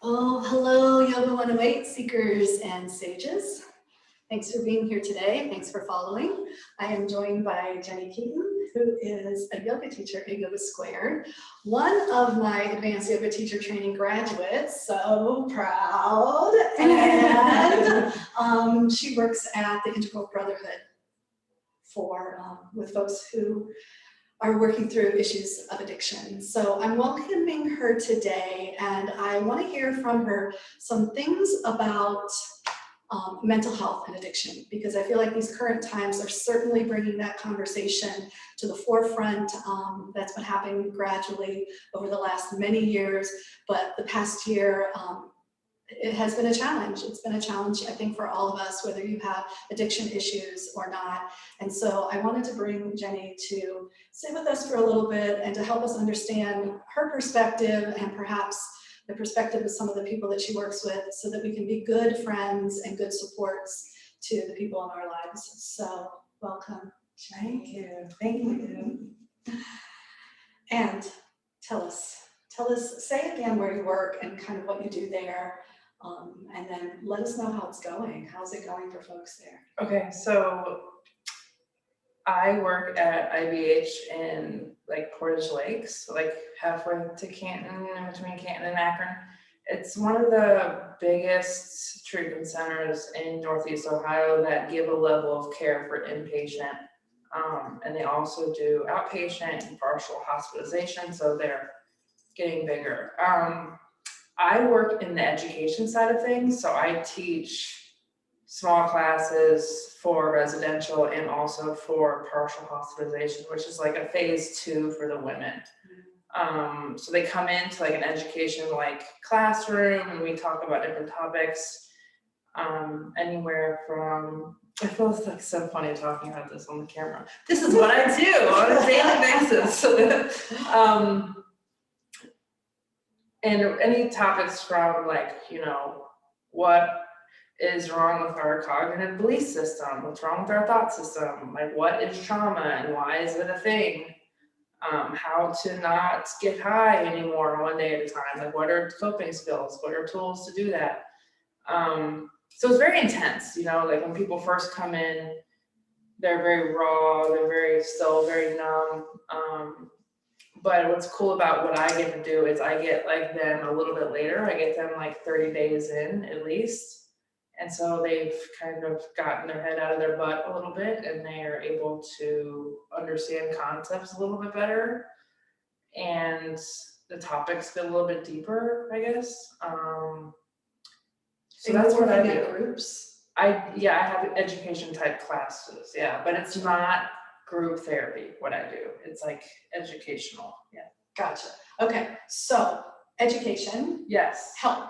Oh, hello, Yoga 108 seekers and sages. Thanks for being here today. Thanks for following. I am joined by Jenny Keaton, who is a yoga teacher at Yoga Squared, one of my advanced yoga teacher training graduates, so proud. And she works at the Integral Brotherhood with folks who are working through issues of addiction. So I'm welcoming her today, and I want to hear from her some things about mental health and addiction, because I feel like these current times are certainly bringing that conversation to the forefront. That's been happening gradually over the last many years, but the past year, it has been a challenge. It's been a challenge, I think, for all of us, whether you have addiction issues or not. And so I wanted to bring Jenny to sit with us for a little bit and to help us understand her perspective and perhaps the perspective of some of the people that she works with, so that we can be good friends and good supports to the people in our lives. So welcome, Jenny. Thank you. And tell us, say again where you work and kind of what you do there. And then let us know how it's going. How's it going for folks there? Okay, so I work at IBH in Portage Lakes, halfway to Canton, in between Canton and Akron. It's one of the biggest treatment centers in Northeast Ohio that give a level of care for inpatient. And they also do outpatient and partial hospitalization, so they're getting bigger. I work in the education side of things, so I teach small classes for residential and also for partial hospitalization, which is like a phase 2 for the women. So they come into an education classroom, and we talk about different topics, anywhere from, it feels so funny talking about this on the camera. This is what I do on a daily basis. And any topics from what is wrong with our cognitive belief system, what's wrong with our thought system, what is trauma and why is it a thing, how to not get high anymore one day at a time, what are coping skills, what are tools to do that. So it's very intense, when people first come in, they're very raw, they're still very numb. But what's cool about what I get to do is I get them a little bit later. I get them 30 days in at least. And so they've kind of gotten their head out of their butt a little bit, and they are able to understand concepts a little bit better. And the topics get a little bit deeper, I guess. So that's what I do. Groups? I have education type classes, but it's not group therapy, what I do. It's educational. Yeah. Gotcha. Okay, so education. Yes. Help.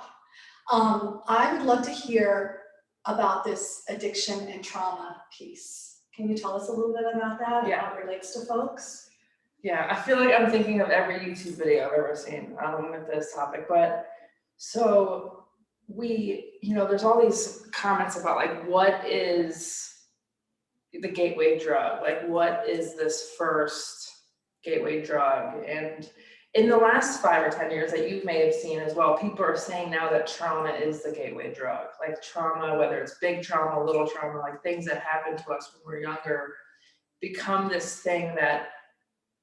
I would love to hear about this addiction and trauma piece. Can you tell us a little bit about that and how it relates to folks? Yeah, I feel like I'm thinking of every YouTube video I've ever seen with this topic. But so there's all these comments about what is the gateway drug, what is this first gateway drug. And in the last 5 or 10 years that you may have seen as well, people are saying now that trauma is the gateway drug. Trauma, whether it's big trauma, little trauma, things that happen to us when we're younger, become this thing that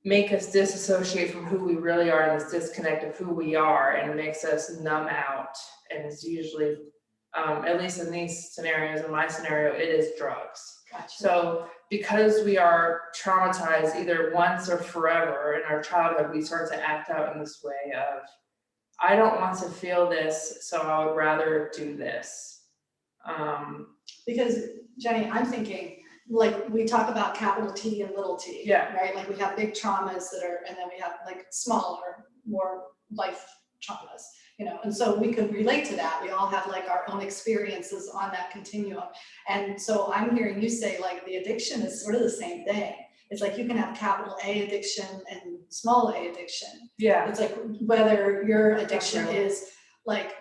make us disassociate from who we really are, and this disconnect of who we are, and it makes us numb out. And it's usually, at least in these scenarios, in my scenario, it is drugs. Gotcha. So because we are traumatized either once or forever in our childhood, we start to act out in this way of, I don't want to feel this, so I would rather do this. Because Jenny, I'm thinking, we talk about capital T and little t, right? We have big traumas and then we have smaller, more life traumas. And so we could relate to that. We all have our own experiences on that continuum. And so I'm hearing you say the addiction is sort of the same thing. It's you can have capital A addiction and small a addiction. Yeah. It's whether your addiction is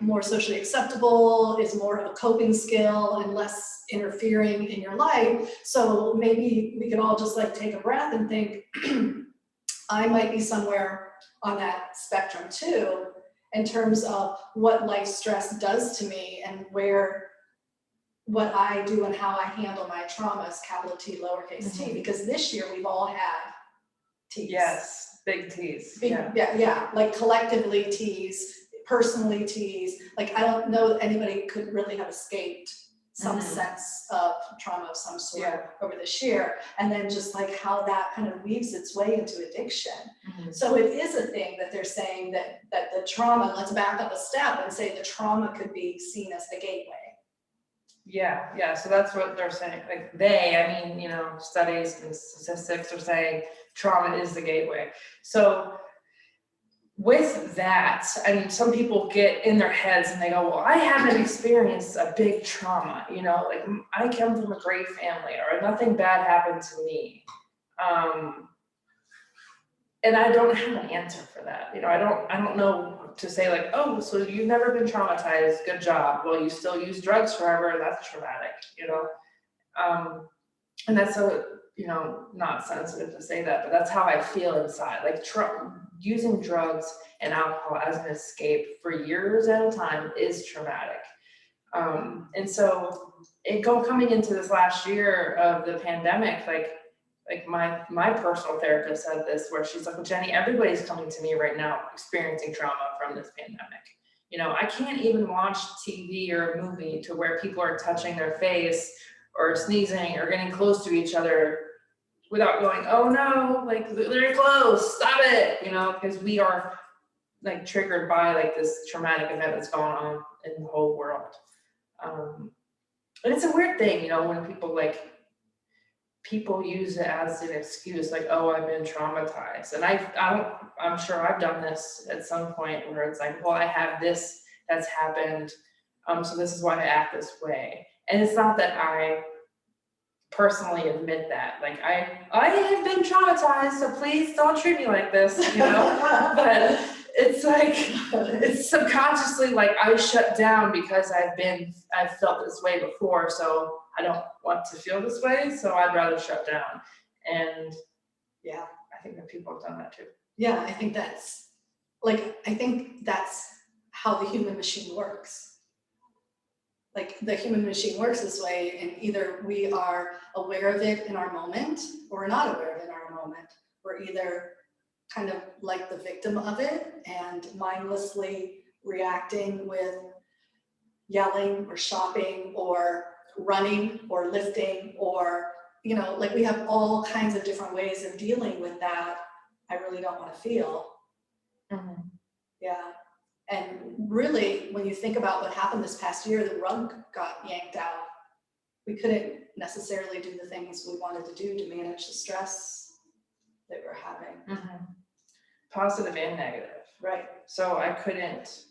more socially acceptable, is more of a coping skill and less interfering in your life. So maybe we can all just take a breath and think, I might be somewhere on that spectrum too. in terms of what life stress does to me and what I do and how I handle my traumas, capital T, lowercase t, because this year we've all had T's. Yes, big T's. Yeah, like collectively T's, personally T's. Like, I don't know that anybody could really have escaped some sense of trauma of some sort over this year. And then just like how that kind of weaves its way into addiction. So it is a thing that they're saying that the trauma, let's back up a step and say the trauma could be seen as the gateway. Yeah, so that's what they're saying. Like I mean, studies and statistics are saying trauma is the gateway. So with that, I mean, some people get in their heads and they go, well, I haven't experienced a big trauma, like I come from a great family or nothing bad happened to me. And I don't have an answer for that. I don't know to say like, oh, so you've never been traumatized, good job. Well, you still use drugs forever, that's traumatic, and that's so, not sensitive to say that, but that's how I feel inside. Like using drugs and alcohol as an escape for years at a time is traumatic. And so coming into this last year of the pandemic, like my personal therapist said this, where she's like, well, Jenny, everybody's coming to me right now experiencing trauma from this pandemic. I can't even watch TV or a movie to where people are touching their face or sneezing or getting close to each other without going, oh no, like they're close, stop it, because we are like triggered by like this traumatic event that's going on in the whole world. And it's a weird thing, when people use it as an excuse, like, oh, I've been traumatized. And I'm sure I've done this at some point where it's like, well, I have this that's happened. So this is why I act this way. And it's not that I personally admit that. Like, I have been traumatized, so please don't treat me like this, but it's like, it's subconsciously like I shut down because I've felt this way before, so I don't want to feel this way, so I'd rather shut down. And yeah, I think that people have done that too. Yeah, I think that's how the human machine works. Like, the human machine works this way, and either we are aware of it in our moment or we're not aware of it in our moment. We're either kind of like the victim of it and mindlessly reacting with yelling or shopping or running or lifting, or like we have all kinds of different ways of dealing with that. I really don't want to feel. Yeah. And really, when you think about what happened this past year, the rug got yanked out. We couldn't necessarily do the things we wanted to do to manage the stress that we're having. Positive and negative. Right. So I couldn't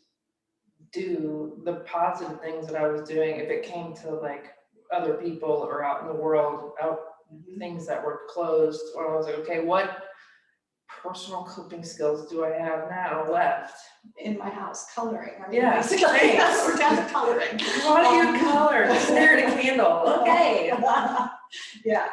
do the positive things that I was doing if it came to like other people or out in the world, things that were closed, or I was like, okay, what personal coping skills do I have now left? In my house, coloring. I mean, basically, we're down to coloring. What do you color? Stare at a candle. Okay. Yeah.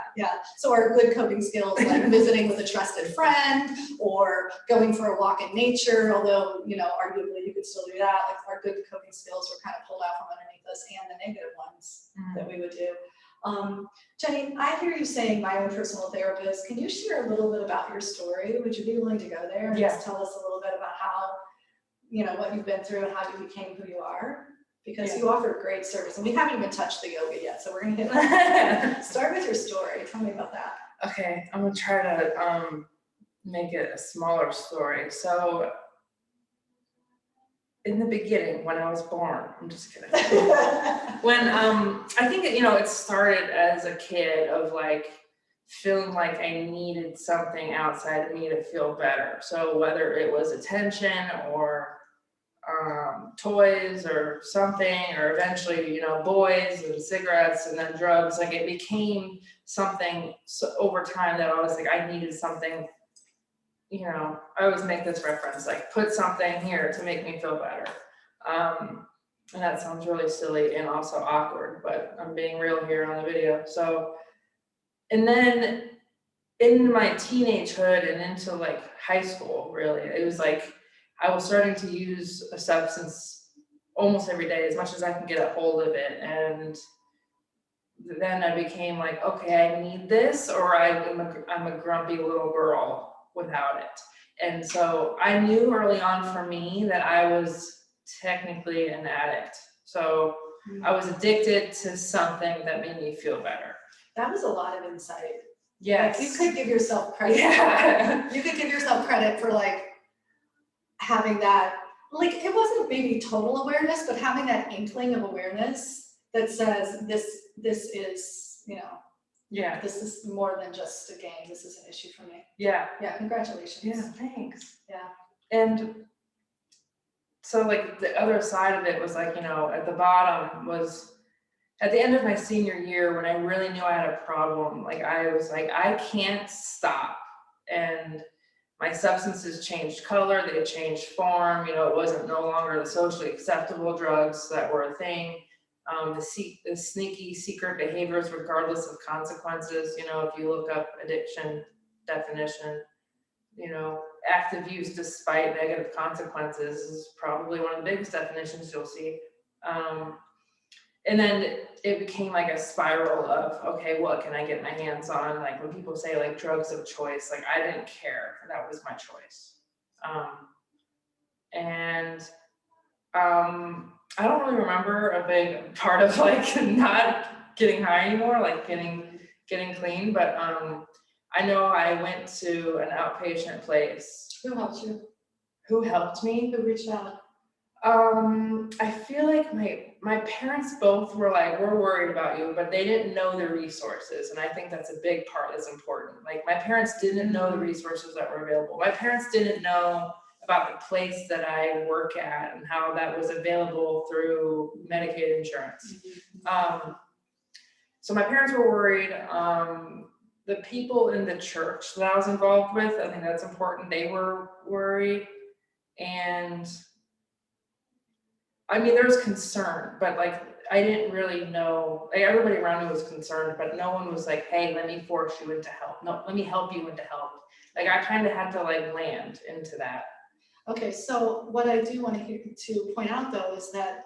So our good coping skills, like visiting with a trusted friend or going for a walk in nature, although, arguably you could still do that. Like, our good coping skills were kind of pulled out from underneath us, and the negative ones that we would do. Jenny, I hear you saying my own personal therapist. Can you share a little bit about your story? Would you be willing to go there and just tell us a little bit about how, what you've been through and how you became who you are? Because you offer great service, and we haven't even touched the yoga yet, so we're gonna hit start with your story. Tell me about that. Okay, I'm gonna try to make it a smaller story. So in the beginning, when I was born, I'm just kidding. When I think it started as a kid of like feeling like I needed something outside of me to feel better. So whether it was attention or toys or something, or eventually, boys and cigarettes and then drugs, like it became something over time that I was like, I needed something, I always make this reference, like put something here to make me feel better. And that sounds really silly and also awkward, but I'm being real here on the video. So, and then in my teenagehood and into like high school, really, it was like, I was starting to use a substance almost every day, as much as I can get a hold of it. And then I became like, okay, I need this, or I'm a grumpy little girl without it. And so I knew early on for me that I was technically an addict. So I was addicted to something that made me feel better. That was a lot of insight. Yes. Like, you could give yourself credit. Yeah. You could give yourself credit for like having that, like, it wasn't maybe total awareness, but having that inkling of awareness that says this is, Yeah. this is more than just a game. This is an issue for me. Yeah. Yeah, congratulations. Yeah, thanks. Yeah. And so like the other side of it was like, at the bottom was at the end of my senior year when I really knew I had a problem. Like I was like, I can't stop. And my substances changed color, they changed form. It wasn't no longer the socially acceptable drugs that were a thing. The sneaky secret behaviors regardless of consequences. If you look up addiction definition, active use despite negative consequences is probably one of the biggest definitions you'll see. And then it became like a spiral of, okay, what can I get my hands on? Like when people say like drugs of choice, like I didn't care, that was my choice. I don't really remember a big part of like not getting high anymore, like getting clean, but I know I went to an outpatient place. Who helped you? Who helped me? Who reached out? I feel like my parents both were like, we're worried about you, but they didn't know the resources. And I think that's a big part that's important. Like my parents didn't know the resources that were available. My parents didn't know about the place that I work at and how that was available through Medicaid insurance. So my parents were worried. The people in the church that I was involved with, I think that's important. They were worried. And I mean, there was concern, but like, I didn't really know, like everybody around me was concerned, but no one was like, hey, let me force you into help. No, let me help you into help. Like I kind of had to like land into that. Okay, so what I do want to point out though is that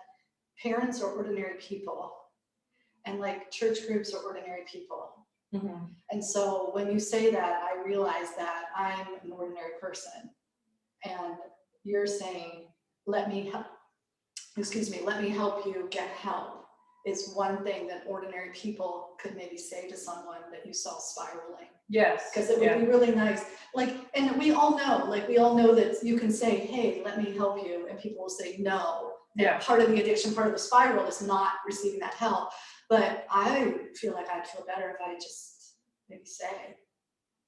parents are ordinary people and like church groups are ordinary people. Mm-hmm. And so when you say that, I realize that I'm an ordinary person and you're saying, let me help you get help is one thing that ordinary people could maybe say to someone that you saw spiraling. Yes. Because it would be really nice. Like, and we all know that you can say, hey, let me help you. And people will say no. Yeah. And part of the addiction, part of the spiral is not receiving that help. But I feel like I'd feel better if I just maybe say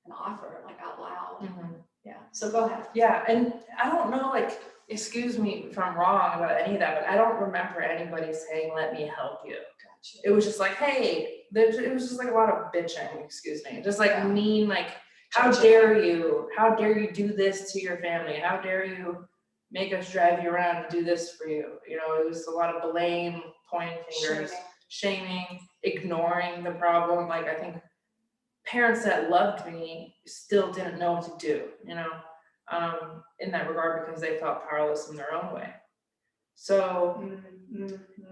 and offer like out loud. Mm-hmm. Yeah. So go ahead. Yeah. And I don't know, like, excuse me if I'm wrong about any of that, but I don't remember anybody saying, let me help you. Gotcha. It was just like, hey, it was just like a lot of bitching, excuse me. Just like mean, like, how dare you do this to your family? How dare you make us drive you around and do this for you? It was a lot of blame, pointing fingers, shaming, ignoring the problem. Like, I think parents that loved me still didn't know what to do, in that regard because they felt powerless in their own way. So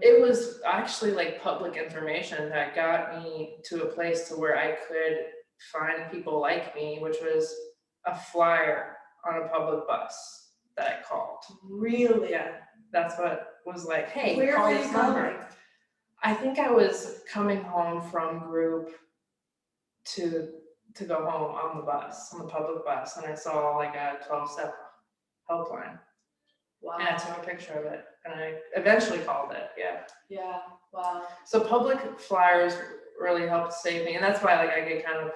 it was actually like public information that got me to a place to where I could find people like me, which was a flyer on a public bus that I called. Really? Yeah, that's what was like, hey, where call were this you number. going? I think I was coming home from group to go home on the public bus, and I saw like a 12-step helpline. Wow. And I took a picture of it, and I eventually called it. Yeah. Wow. So public flyers really helped save me, and that's why like I get kind of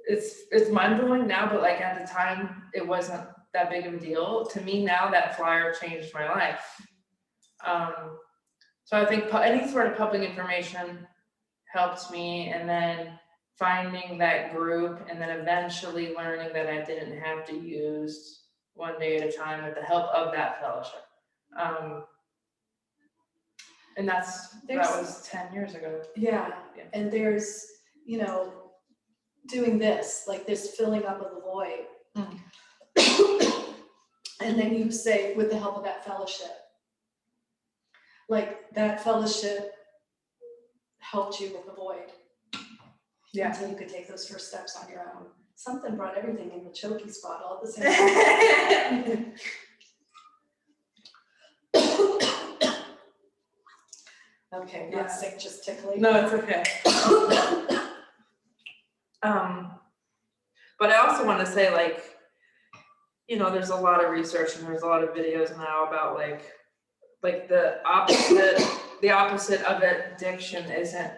it's mind-blowing now, but like at the time it wasn't that big of a deal to me. Now that flyer changed my life. So I think any sort of public information helped me, and then finding that group, and then eventually learning that I didn't have to use one day at a time with the help of that fellowship. And that was 10 years ago. Yeah. And there's, doing this, like this filling up of the void. And then you say, with the help of that fellowship, like that fellowship helped you with the void. Yeah. Until you could take those first steps on your own. Something brought everything in the choky spot all at the same time. Okay, not sick, just tickly. No, it's okay. But I also want to say, like, you know, there's a lot of research and there's a lot of videos now about like the opposite of addiction isn't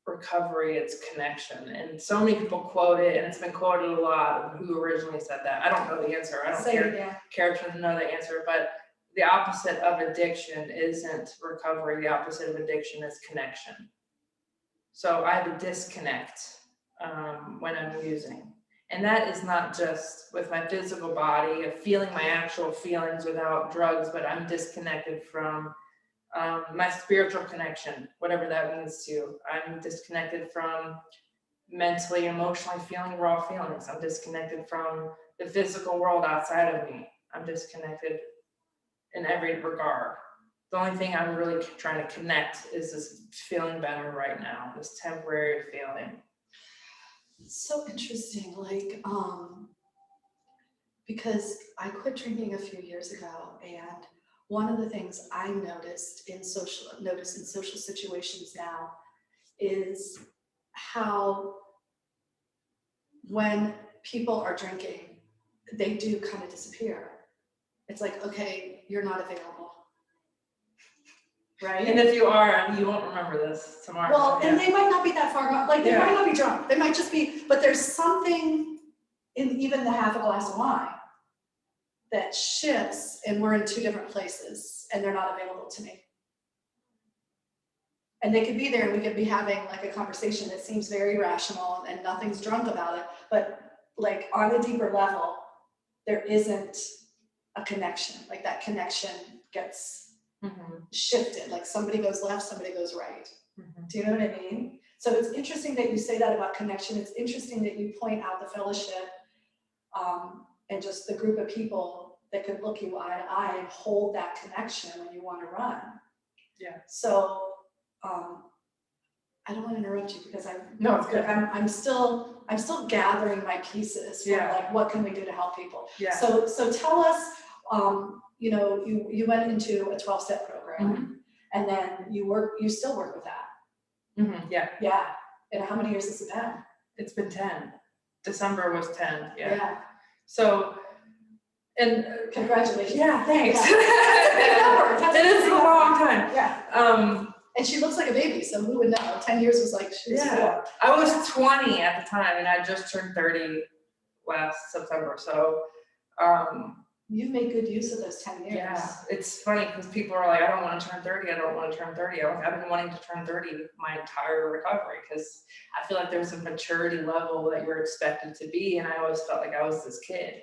recovery, it's connection. And so many people quote it, and it's been quoted a lot. Who originally said that? I don't know the answer. I don't care to know the answer, but the opposite of addiction isn't recovery. The opposite of addiction is connection. So I have a disconnect when I'm using. And that is not just with my physical body of feeling my actual feelings without drugs, but I'm disconnected from my spiritual connection, whatever that means to you. I'm disconnected from mentally, emotionally feeling raw feelings. I'm disconnected from the physical world outside of me. I'm disconnected in every regard. The only thing I'm really trying to connect is this feeling better right now, this temporary feeling. So interesting, like, because I quit drinking a few years ago, and one of the things I noticed in social situations now is how when people are drinking, they do kind of disappear. It's like, okay, you're not available. Right? And if you are, you won't remember this tomorrow. Well, and they might not be that far gone. Like, they might not be drunk. They might just be, but there's something in even the half a glass of wine that shifts, and we're in two different places, and they're not available to me. And they could be there, and we could be having like a conversation that seems very rational, and nothing's drunk about it, but like on a deeper level, there isn't a connection. Like that connection gets shifted, like somebody goes left, somebody goes right. Do you know what I mean? So it's interesting that you say that about connection. It's interesting that you point out the fellowship and just the group of people that could look you eye to eye and hold that connection when you want to run. Yeah. So I don't want to interrupt you because I'm still gathering my pieces for like what can we do to help people. Yeah. So tell us, you know, you went into a 12-step program, and then you still work with that. Yeah. Yeah. And how many years has it been? It's been 10. December was 10. Yeah. So, and congratulations. Yeah, thanks. It is a long time. Yeah. And she looks like a baby, so who would know? 10 years was like, she was 4. I was 20 at the time, and I just turned 30 last September. So, you've made good use of those 10 years. Yeah, it's funny because people are like, I don't want to turn 30. I don't want to turn 30. I've been wanting to turn 30 my entire recovery because I feel like there's a maturity level that you're expected to be. And I always felt like I was this kid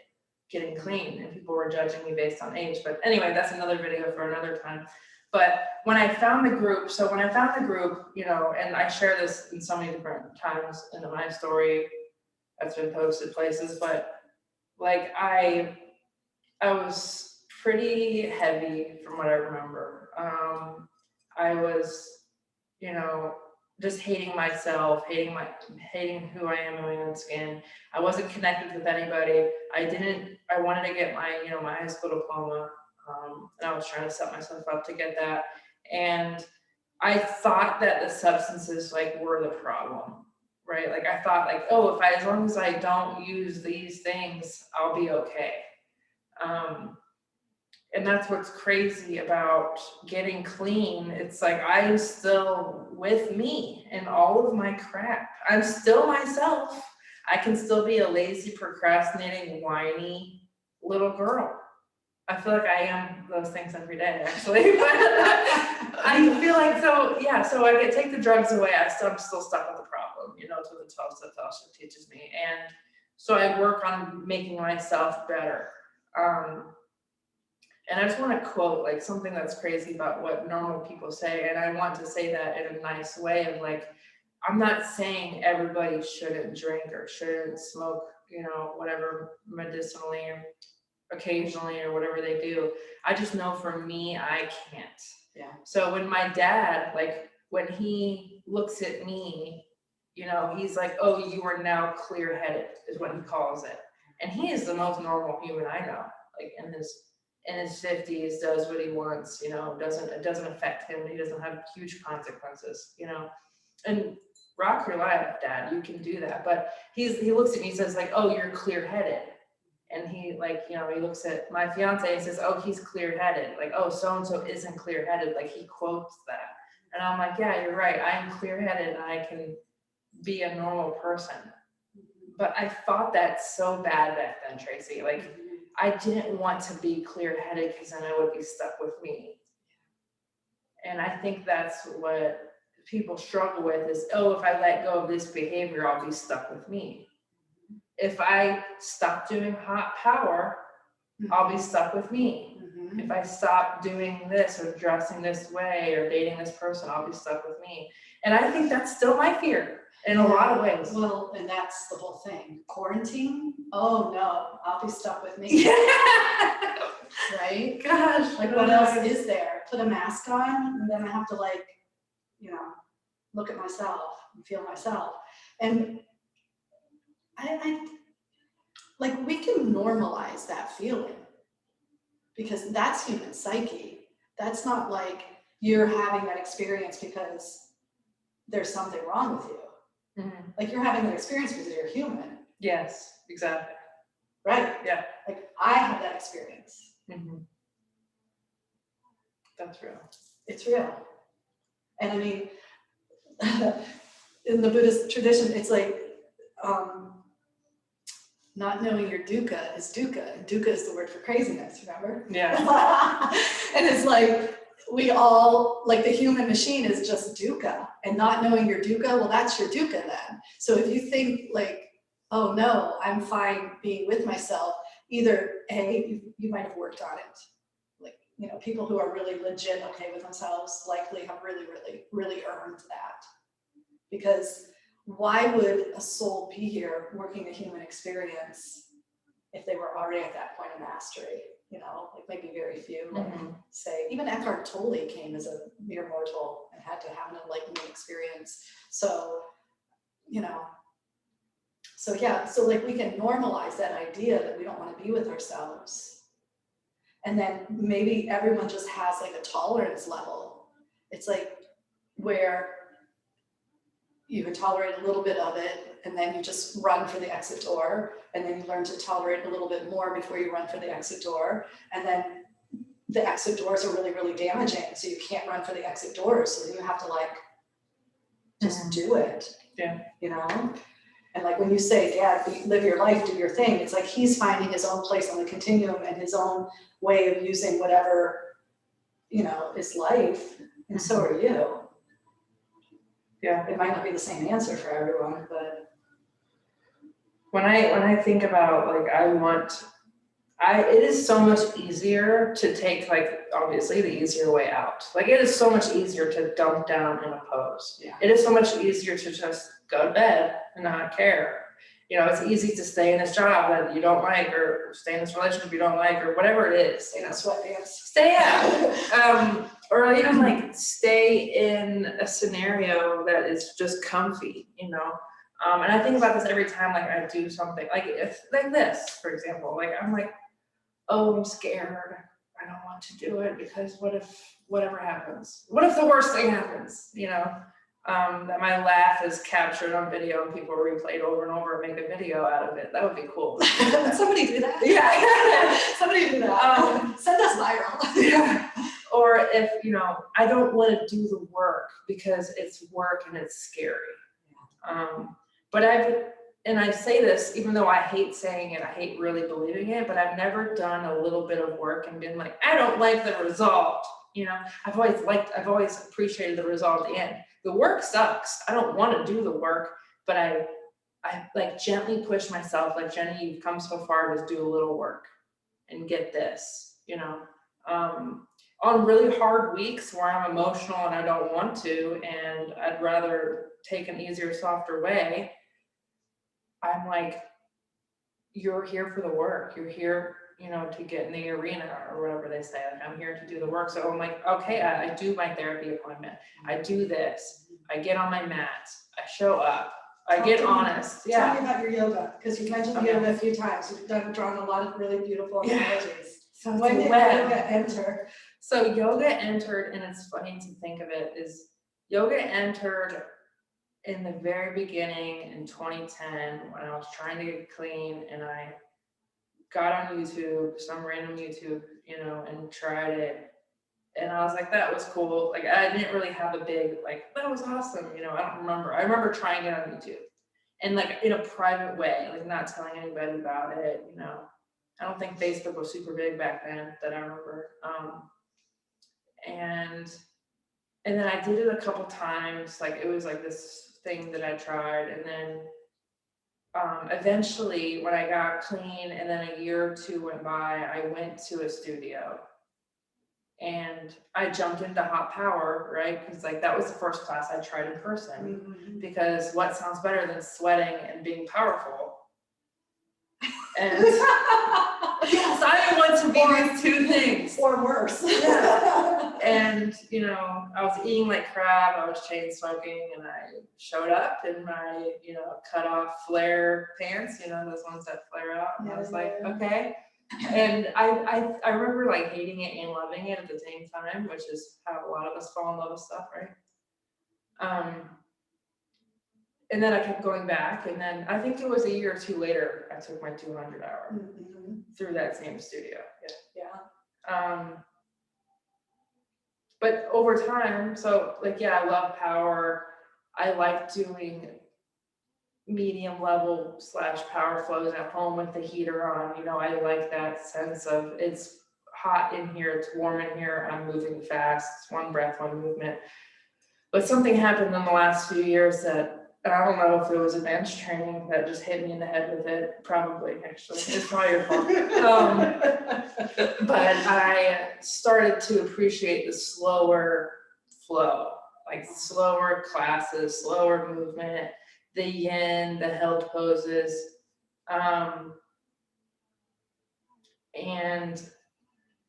getting clean, and people were judging me based on age. But anyway, that's another video for another time. But when I found the group, you know, and I share this in so many different times in my story that's been posted places, but like I was pretty heavy from what I remember. I was, you know, just hating myself, hating who I am in my own skin. I wasn't connected with anybody. I wanted to get my, you know, my high school diploma. And I was trying to set myself up to get that. And I thought that the substances like were the problem, right? Like I thought like, oh, as long as I don't use these things, I'll be okay. And that's what's crazy about getting clean. It's like I'm still with me and all of my crap. I'm still myself. I can still be a lazy, procrastinating, whiny little girl. I feel like I am those things every day, actually. But I feel like so I take the drugs away. I'm still stuck with the problem. You know, it's what the 12-step fellowship teaches me. And so I work on making myself better. And I just want to quote like something that's crazy about what normal people say. And I want to say that in a nice way of like, I'm not saying everybody shouldn't drink or shouldn't smoke, you know, whatever medicinally. occasionally or whatever they do. I just know for me, I can't. Yeah. So when my dad, like when he looks at me, you know, he's like, "Oh, you are now clear-headed," is what he calls it. And he is the most normal human I know. Like in his 50s, does what he wants, you know, it doesn't affect him. He doesn't have huge consequences, you know. And rock your life, Dad, you can do that. But he looks at me and says like, "Oh, you're clear-headed." And he like, you know, he looks at my fiance and says, "Oh, he's clear-headed." Like, "Oh, so-and-so isn't clear-headed." Like he quotes that. And I'm like, "Yeah, you're right. I am clear-headed and I can be a normal person." But I fought that so bad back then, Tracy. Like I didn't want to be clear-headed because then I would be stuck with me. And I think that's what people struggle with is, oh, if I let go of this behavior, I'll be stuck with me. If I stop doing hot power, I'll be stuck with me. If I stop doing this or dressing this way or dating this person, I'll be stuck with me. And I think that's still my fear in a lot of ways. Well, and that's the whole thing. Quarantine? Oh no, I'll be stuck with me. Right? Gosh. Like what else is there? Put a mask on and then I have to like, you know, look at myself and feel myself. And I like we can normalize that feeling because that's human psyche. That's not like you're having that experience because there's something wrong with you. Mm-hmm. Like you're having that experience because you're human. Yes, exactly. Right? Yeah. Like I have that experience. Mm-hmm. That's real. It's real. And I mean, in the Buddhist tradition, it's like not knowing your dukkha is dukkha. And dukkha is the word for craziness, remember? Yeah. And it's like, we all, like the human machine is just dukkha. And not knowing your dukkha, well, that's your dukkha then. So if you think like, oh no, I'm fine being with myself, either A, you might have worked on it. Like, you know, people who are really legit okay with themselves likely have really, really, really earned that. Because why would a soul be here working a human experience if they were already at that point of mastery? You know, like maybe very few, like say, even Eckhart Tolle came as a mere mortal and had to have an enlightenment experience. So, you know, so yeah, so like we can normalize that idea that we don't want to be with ourselves. And then maybe everyone just has like a tolerance level. It's like where you can tolerate a little bit of it and then you just run for the exit door, and then you learn to tolerate a little bit more before you run for the exit door, and then the exit doors are really, really damaging, so you can't run for the exit doors, so then you have to like just do it. Yeah. You know? And like when you say, Dad, live your life, do your thing, it's like he's finding his own place on the continuum and his own way of using whatever, you know, is life, and so are you. Yeah. It might not be the same answer for everyone, but when I think about like it is so much easier to take like obviously the easier way out. Like it is so much easier to dump down in a pose. Yeah. It is so much easier to just go to bed and not care. You know, it's easy to stay in this job that you don't like, or stay in this relationship you don't like, or whatever it is. you know, sweatpants. Stay out. Or even like stay in a scenario that is just comfy, you know. And I think about this every time like I do something, like if like this, for example, like I'm like, oh, I'm scared. I don't want to do it because what if whatever happens? What if the worst thing happens? You know, that my laugh is captured on video and people replay it over and over and make a video out of it. That would be cool. Somebody do that. Yeah. Somebody do that. Send us viral. Yeah. Or if, you know, I don't want to do the work because it's work and it's scary. But I say this, even though I hate saying it, I hate really believing it, but I've never done a little bit of work and been like, I don't like the result. You know, I've always appreciated the result at the end. The work sucks. I don't want to do the work, but I like gently push myself, like, Jenny, you've come so far, just do a little work and get this, you know. On really hard weeks where I'm emotional and I don't want to, and I'd rather take an easier, softer way, I'm like, you're here for the work. You're here you know, to get in the arena or whatever they say. Like, I'm here to do the work. So I'm like, okay, I do my therapy appointment. I do this. I get on my mat. I show up. I get honest. Tell me about your yoga, because you've mentioned Okay. yoga a few times. You've drawn a lot of really beautiful analogies. So When did yoga enter? So yoga entered, and it's funny to think of it, is yoga entered in the very beginning in 2010 when I was trying to get clean, and I got on YouTube, some random YouTube, you know, and tried it. And I was like, that was cool. Like, I didn't really have a big, like, that was awesome. You know, I don't remember. I remember trying it on YouTube and like in a private way, like not telling anybody about it, you know. I don't think Facebook was super big back then that I remember. And then I did it a couple times. Like, it was like this thing that I tried. And then eventually when I got clean and then a year or two went by, I went to a studio. And I jumped into hot power, right? Because like that was the first class I tried in person. Because what sounds better than sweating and being powerful? And yes, I want to be these two things. Or worse. Yeah. And you know, I was eating like crap, I was chain smoking, and I showed up in my, you know, cut off flare pants, you know, those ones that flare out. And I was like, okay. And I remember like hating it and loving it at the same time, which is how a lot of us fall in love with stuff, right? And then I kept going back, and then I think it was a year or two later, I took my 200 hour through that same studio. Yeah. But over time, so like, yeah, I love power. I like doing medium level / power flows at home with the heater on. You know, I like that sense of it's hot in here, it's warm in here, I'm moving fast, it's one breath, one movement. But something happened in the last few years that, I don't know if it was advanced training that just hit me in the head with it. Probably, actually. It's probably your fault. But I started to appreciate the slower flow, like slower classes, slower movement, the yin, the held poses. And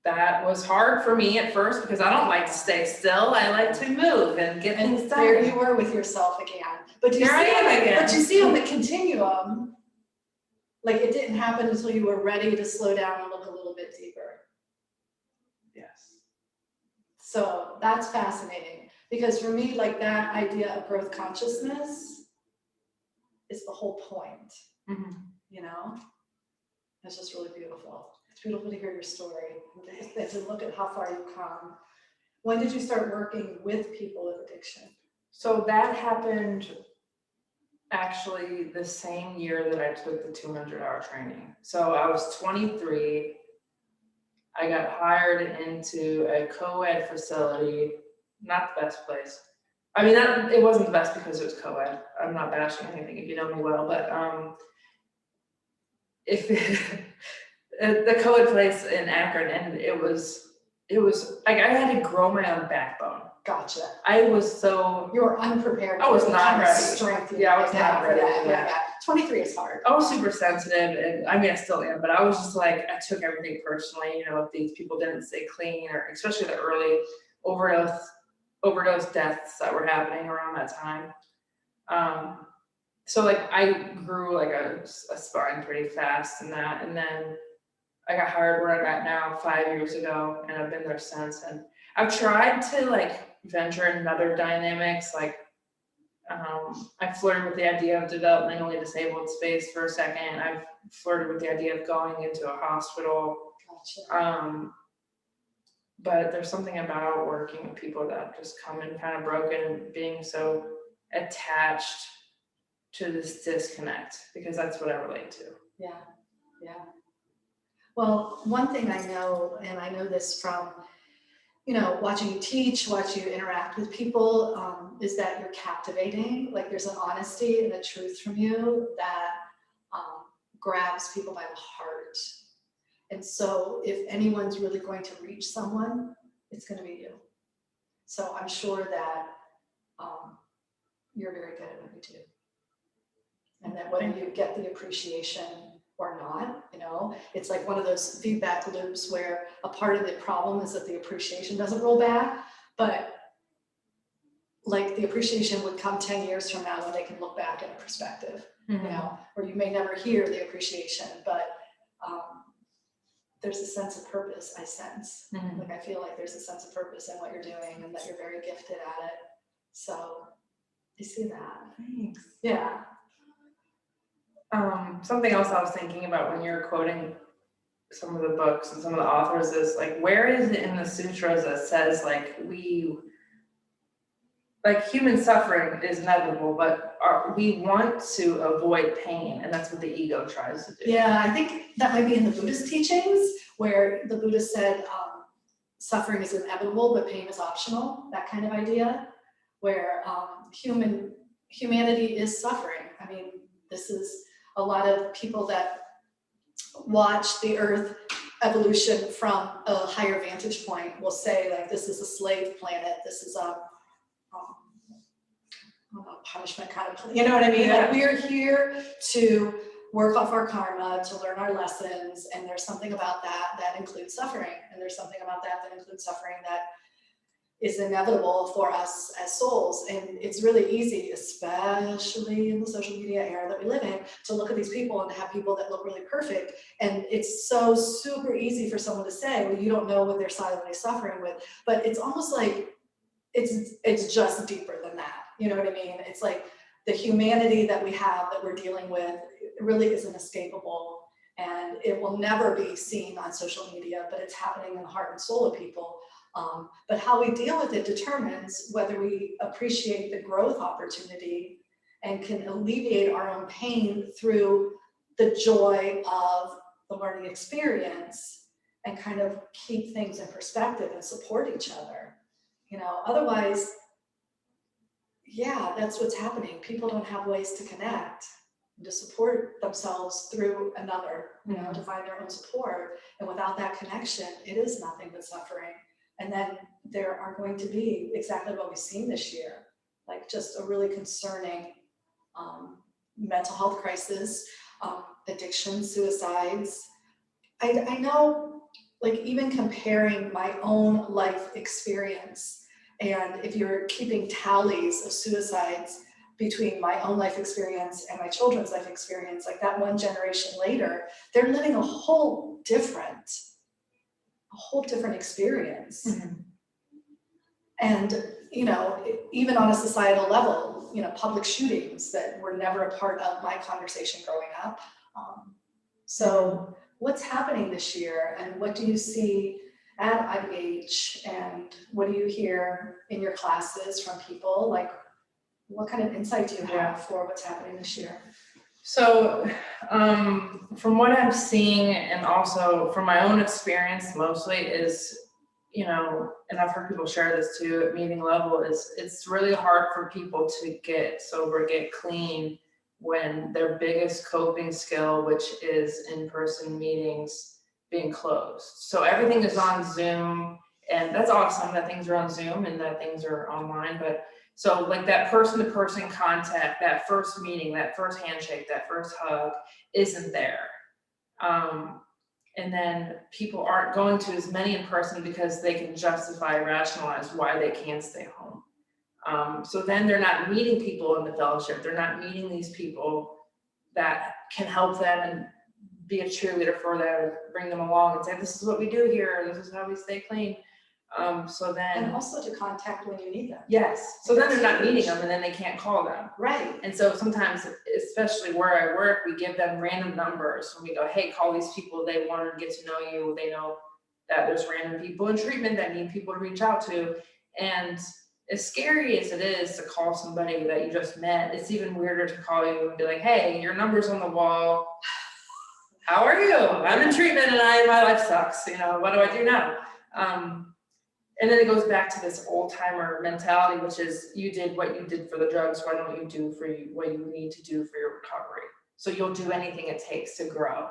that was hard for me at first because I don't like to stay still. I like to move and get things done. There you were with yourself again. But you see on the continuum, like it didn't happen until you were ready to slow down and look a little bit deeper. Yes. So that's fascinating because for me, like that idea of growth consciousness is the whole point, you know? It's just really beautiful. It's beautiful to hear your story and to look at how far you've come. When did you start working with people with addiction? So that happened actually the same year that I took the 200-hour training. So I was 23. I got hired into a co-ed facility, not the best place. I mean, it wasn't the best because it was co-ed. I'm not bashing anything if you know me well, but if the co-ed place in Akron, and it was like I had to grow my own backbone. Gotcha. You were unprepared. I was not ready. Strength. Yeah, I was not ready. Yeah. 23 is hard. I was super sensitive, and I mean, I still am, but I was just like, I took everything personally. You know, if these people didn't stay clean, or especially the early overdose deaths that were happening around that time. So like I grew like a spine pretty fast in that, and then I got hired where I'm at now 5 years ago, and I've been there since. And I've tried to like venture in other dynamics, like I flirted with the idea of developmentally disabled space for a second. I've flirted with the idea of going into a hospital. Gotcha. But there's something about working with people that just come in kind of broken and being so attached to this disconnect, because that's what I relate to. Yeah. Well, one thing I know, and I know this from, you know, watching you teach, watch you interact with people, is that you're captivating. Like there's an honesty and a truth from you that grabs people by the heart. And so if anyone's really going to reach someone, it's going to be you. So I'm sure that you're very good at what you do. And that whether you get the appreciation or not, It's like one of those feedback loops where a part of the problem is that the appreciation doesn't roll back, but like the appreciation would come 10 years from now when they can look back in a perspective, or you may never hear the appreciation, but there's a sense of purpose, I sense. Like I feel like there's a sense of purpose in what you're doing and that you're very gifted at it. So you see that. Thanks. Yeah. Something else I was thinking about when you're quoting some of the books and some of the authors is like, where is it in the sutras that says like human suffering is inevitable, but we want to avoid pain, and that's what the ego tries to do. Yeah, I think that might be in the Buddhist teachings, where the Buddha said suffering is inevitable, but pain is optional, that kind of idea, where humanity is suffering. I mean, this is a lot of people that watch the earth evolution from a higher vantage point will say like, this is a slave planet, this is a punishment kind of, you know what I mean? Yeah. Like we're here to work off our karma, to learn our lessons, and there's something about that includes suffering, and there's something about that includes suffering that is inevitable for us as souls. And it's really easy, especially in the social media era that we live in, to look at these people and to have people that look really perfect. And it's so super easy for someone to say, well, you don't know what they're silently suffering with. But it's almost like it's just deeper than that. You know what I mean? It's like the humanity that we have that we're dealing with really is inescapable, and it will never be seen on social media, but it's happening in the heart and soul of people. But how we deal with it determines whether we appreciate the growth opportunity and can alleviate our own pain through the joy of the learning experience and kind of keep things in perspective and support each other. Otherwise, yeah, that's what's happening. People don't have ways to connect and to support themselves through another, to find their own support. And without that connection, it is nothing but suffering. And then there are going to be exactly what we've seen this year, like just a really concerning mental health crisis, addiction, suicides. I know, like even comparing my own life experience, and if you're keeping tallies of suicides between my own life experience and my children's life experience, like that one generation later, they're living a whole different experience. And, even on a societal level, public shootings that were never a part of my conversation growing up. So what's happening this year, and what do you see at IBH, and what do you hear in your classes from people? Like, what kind of insight do you have for what's happening this year? So from what I'm seeing, and also from my own experience mostly, is, and I've heard people share this too at meeting level, is it's really hard for people to get sober, get clean, when their biggest coping skill, which is in-person meetings, being closed. So everything is on Zoom, and that's awesome that things are on Zoom and that things are online, but so like that person-to-person contact, that first meeting, that first handshake, that first hug isn't there. And then people aren't going to as many in person because they can justify, rationalize why they can't stay home. So then they're not meeting people in the fellowship. They're not meeting these people that can help them and be a cheerleader for them, bring them along and say, this is what we do here, this is how we stay clean. And also to contact when you need them. Yes. So then they're not meeting them, and then they can't call them. Right. And so sometimes, especially where I work, we give them random numbers, and we go, hey, call these people. They want to get to know you. They know that there's random people in treatment that need people to reach out to. And as scary as it is to call somebody that you just met, it's even weirder to call you and be like, hey, your number's on the wall. How are you? I'm in treatment and my life sucks. What do I do now? And then it goes back to this old timer mentality, which is you did what you did for the drugs. Why don't you do for you what you need to do for your recovery? So you'll do anything it takes to grow.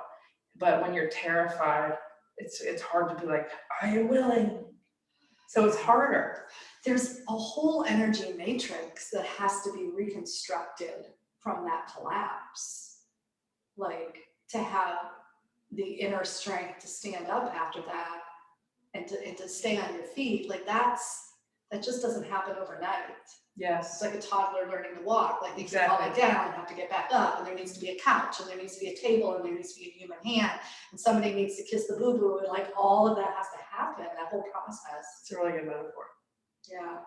But when you're terrified, it's hard to be like, I am willing. So it's harder. There's a whole energy matrix that has to be reconstructed from that collapse. Like to have the inner strength to stand up after that and to stay on your feet, like that just doesn't happen overnight. Yes. It's like a toddler learning to walk, like they keep Exactly. falling down and have to get back up, and there needs to be a couch, and there needs to be a table, and there needs to be a human hand, and somebody needs to kiss the boo-boo, and like all of that has to happen, that whole process. It's a really good metaphor. Yeah.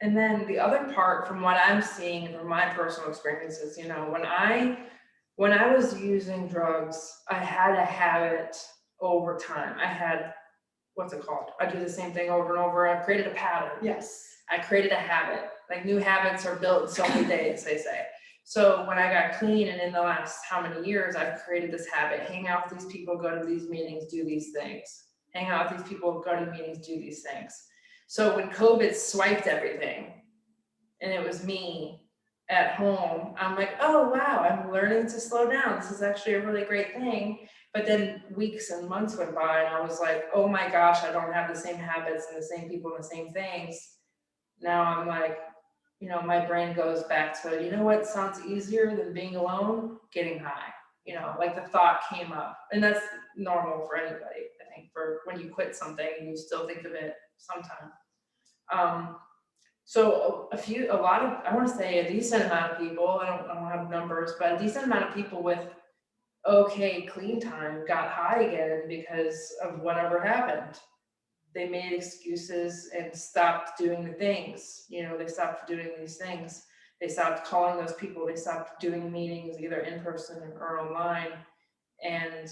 And then the other part, from what I'm seeing from my personal experiences, you know, when I was using drugs, I had a habit over time. I had, what's it called? I do the same thing over and over. I've created a pattern. Yes. I created a habit. Like, new habits are built in so many days, they say. So when I got clean, and in the last how many years, I've created this habit: hang out with these people, go to these meetings, do these things. Hang out with these people, go to meetings, do these things. So when COVID swiped everything, and it was me at home, I'm like, oh wow, I'm learning to slow down. This is actually a really great thing. But then weeks and months went by, and I was like, oh my gosh, I don't have the same habits and the same people and the same things. Now I'm like, you know, my brain goes back to, you know what sounds easier than being alone? Getting high. You know, like the thought came up. And that's normal for anybody, I think, for when you quit something and you still think of it sometime. So I want to say a decent amount of people, I don't have numbers, but a decent amount of people with okay clean time got high again because of whatever happened. They made excuses and stopped doing the things. You know, they stopped doing these things. They stopped calling those people. They stopped doing meetings either in person or online. And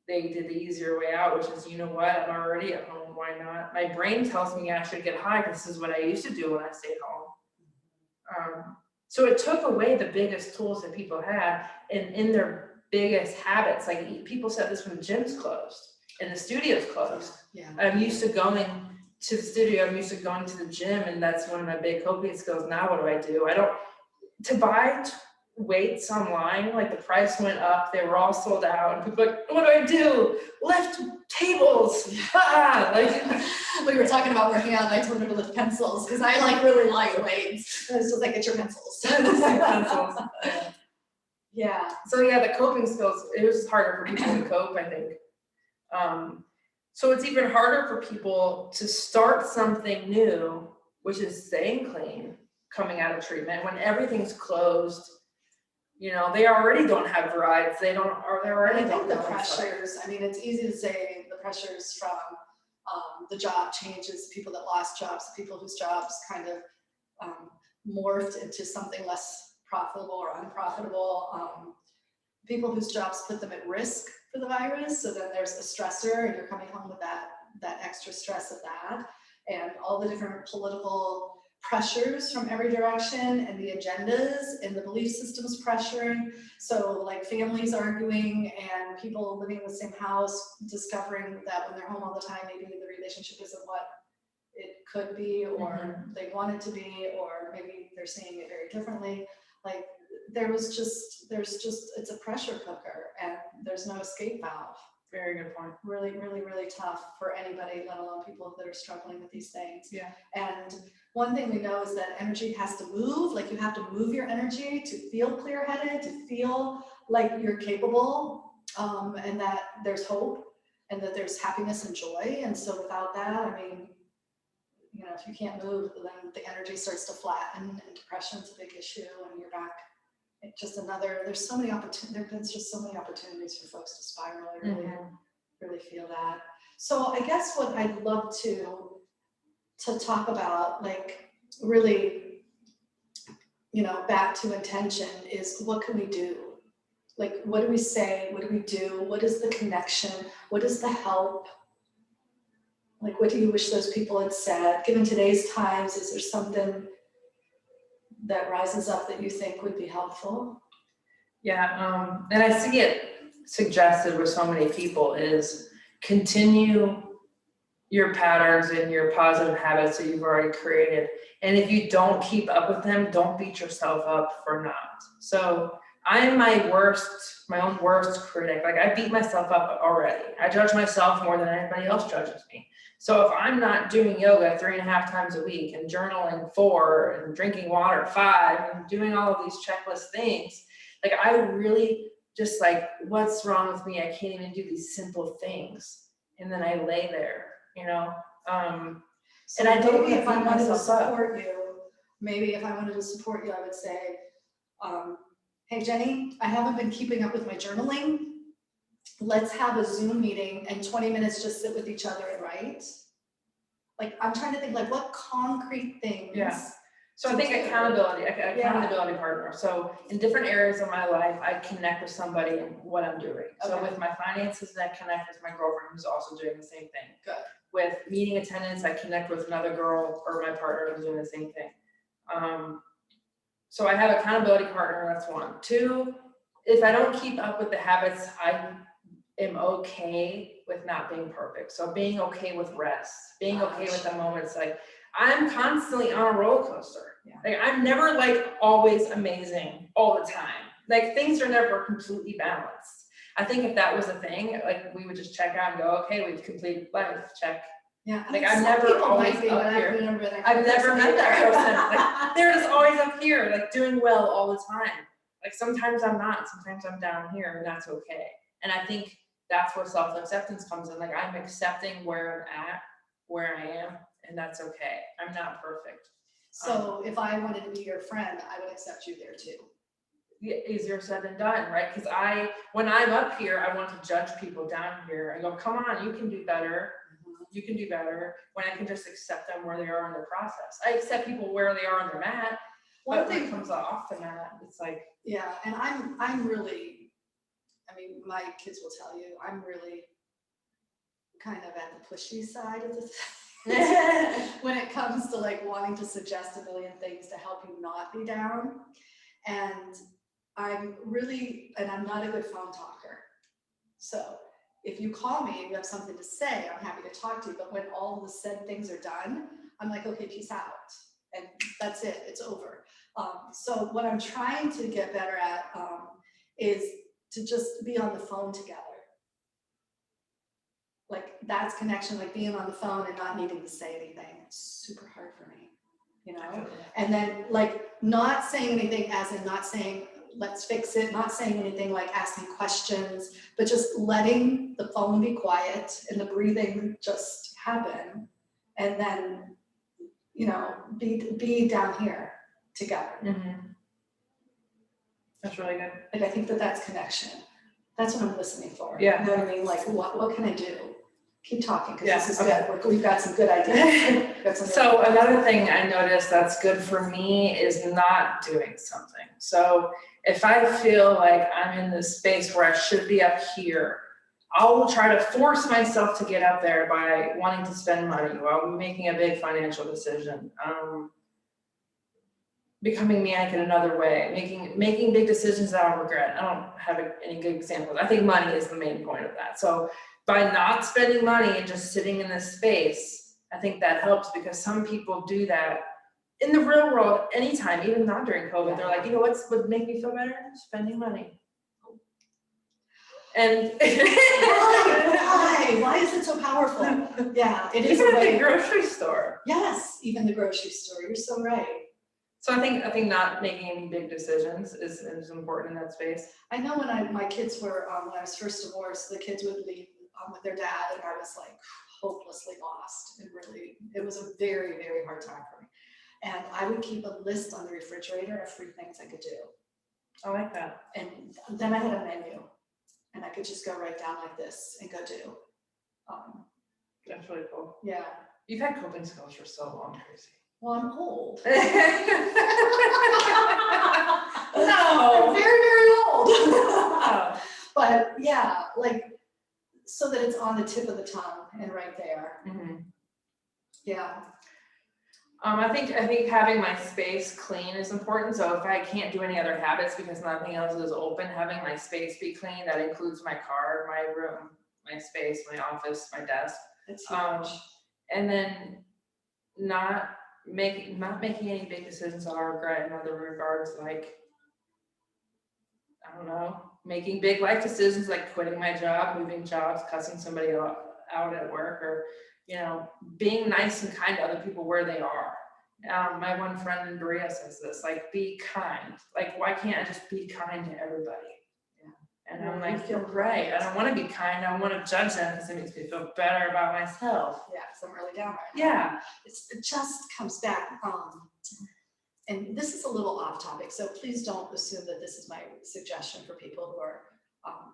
they did the easier way out, which is, you know what, I'm already at home, why not? My brain tells me I should get high because this is what I used to do when I stayed home. So it took away the biggest tools that people had in their biggest habits. Like, people said this when the gym's closed and the studio's closed. Yeah. I'm used to going to the studio, I'm used to going to the gym, and that's one of my big coping skills. Now what do? To buy weights online, like the price went up, they were all sold out, and people are like, what do? Lift tables. Like, we were talking about working out, and I told her to lift pencils because I like really light weights. And so like, get your pencils. pencils. Yeah. So yeah, the coping skills, it was harder for people to cope, I think. So it's even harder for people to start something new, which is staying clean, coming out of treatment, when everything's closed. You know, they already don't have rides. They're already I think don't the know pressures, I mean, it's easy to say the pressures from the job changes, people that lost jobs, the people whose jobs kind of morphed into something less profitable or unprofitable, people whose jobs put them at risk for the virus. So then there's the stressor, and you're coming home with that extra stress of that, and all the different political pressures from every direction, and the agendas and the belief systems pressuring. So like families arguing, and people living in the same house discovering that when they're home all the time, maybe the relationship isn't what it could be, or they want it to be, or maybe they're seeing it very differently. Like, there's just, it's a pressure cooker, and there's no escape valve. Very good point. Really, really, really tough for anybody, let alone people that are struggling with these things. Yeah. And one thing we know is that energy has to move. Like, you have to move your energy to feel clear-headed, to feel like you're capable, and that there's hope, and that there's happiness and joy. And so without that, I mean, you know, if you can't move, then the energy starts to flatten, and depression's a big issue, and you're back. It's just there's so many opportunities, there's just so many opportunities for folks to spiral. I really feel that. So I guess what I'd love to talk about, like, really, you know, back to intention, is what can we do? Like, what do we say? What do we do? What is the connection? What is the help? Like, what do you wish those people had said? Given today's times, is there something that rises up that you think would be helpful? Yeah, and I see it suggested with so many people is continue your patterns and your positive habits that you've already created. And if you don't keep up with them, don't beat yourself up for not. So I'm my own worst critic. Like, I beat myself up already. I judge myself more than anybody else judges me. So if I'm not doing yoga 3.5 times a week, and journaling 4, and drinking water 5, and doing all of these checklist things, like, I really just like, what's wrong with me? I can't even do these simple things. And then I lay there, you know? So And I don't maybe if I beat wanted to myself up. support you, I would say, hey Jenny, I haven't been keeping up with my journaling. Let's have a Zoom meeting and 20 minutes just sit with each other and write. Like, I'm trying to think like what concrete things. Yeah. So I to think do. accountability partner. So in different areas of my life, I connect with somebody in what I'm doing. So Okay. with my finances, I connect with my girlfriend who's also doing the same thing. Good. With meeting attendance, I connect with another girl or my partner who's doing the same thing. So I have accountability partner, that's one. Two, if I don't keep up with the habits, I am okay with not being perfect. So being okay with rest, being okay with the moments, like I'm constantly on a roller coaster. Yeah. Like I'm never like always amazing all the time. Like things are never completely balanced. I think if that was a thing, like we would just check out and go, okay, we've completed life, check. Yeah, like I'm never always up here. I've never met that person. Like they're just always up here, like doing well all the time. Like sometimes I'm not, sometimes I'm down here, and that's okay. And I think that's where self-acceptance comes in. Like I'm accepting where I'm at, where I am, and that's okay. I'm not perfect. So if I wanted to be your friend, I would accept you there too. Easier said than done, right? Because when I'm up here, I want to judge people down here. I go, come on, you can do better. You can do better. When I can just accept them where they are in their process. I accept people where they are on their mat. One thing comes off the mat, it's like. Yeah, and I'm really, I mean, my kids will tell you, I'm really kind of at the pushy side of this. When it comes to like wanting to suggest a million things to help you not be down. And I'm not a good phone talker. So if you call me and you have something to say, I'm happy to talk to you. But when all the said things are done, I'm like, okay, peace out. And that's it, it's over. So what I'm trying to get better at is to just be on the phone together. Like that's connection, like being on the phone and not needing to say anything. It's super hard for me, you know? And then like not saying anything as in not saying, let's fix it, not saying anything like asking questions, but just letting the phone be quiet and the breathing just happen. And then, you know, be down here together. Mm-hmm. That's really good. Like I think that's connection. That's what I'm listening for. Yeah. You know what I mean? Like what can I do? Keep talking because this is okay. good. We've got some good ideas. So another thing I noticed that's good for me is not doing something. So if I feel like I'm in this space where I should be up here, I will try to force myself to get up there by wanting to spend money while making a big financial decision. Becoming manic in another way, making big decisions that I'll regret. I don't have any good examples. I think money is the main point of that. So by not spending money and just sitting in this space, I think that helps because some people do that in the real world anytime, even not during COVID. They're like, you know what's would make me feel better? Spending money. And why is it so powerful? Yeah, it is. Even at the grocery store. Yes, even the grocery store. You're so right. So I think not making any big decisions is important in that space. I know when my kids were when I was first divorced, the kids would leave with their dad, and I was like hopelessly lost, and really it was a very, very hard time for me. And I would keep a list on the refrigerator of free things I could do. I like that. And then I had a menu, and I could just go right down like this and go do. That's really cool. Yeah. You've had coping skills for so long, Tracy. Well, I'm old. No. I'm very, very old. But yeah, like, so that it's on the tip of the tongue and right there. Mm-hmm. Yeah. I think having my space clean is important. So if I can't do any other habits because nothing else is open, having my space be clean, that includes my car, my room, my space, my office, my desk. That's huge. And then not making any big decisions that I regret in other regards, like, I don't know, making big life decisions like quitting my job, moving jobs, cussing somebody out at work, or, you know, being nice and kind to other people where they are. My one friend in Berea says this, like, be kind. Like, why can't I just be kind to everybody? Yeah. And I'm You like, feel you're right. great. I don't want to be kind. I want to judge them because it makes me feel better about myself. Yeah, because I'm really down right now. Yeah. It just comes back. And this is a little off topic, so please don't assume that this is my suggestion for people who are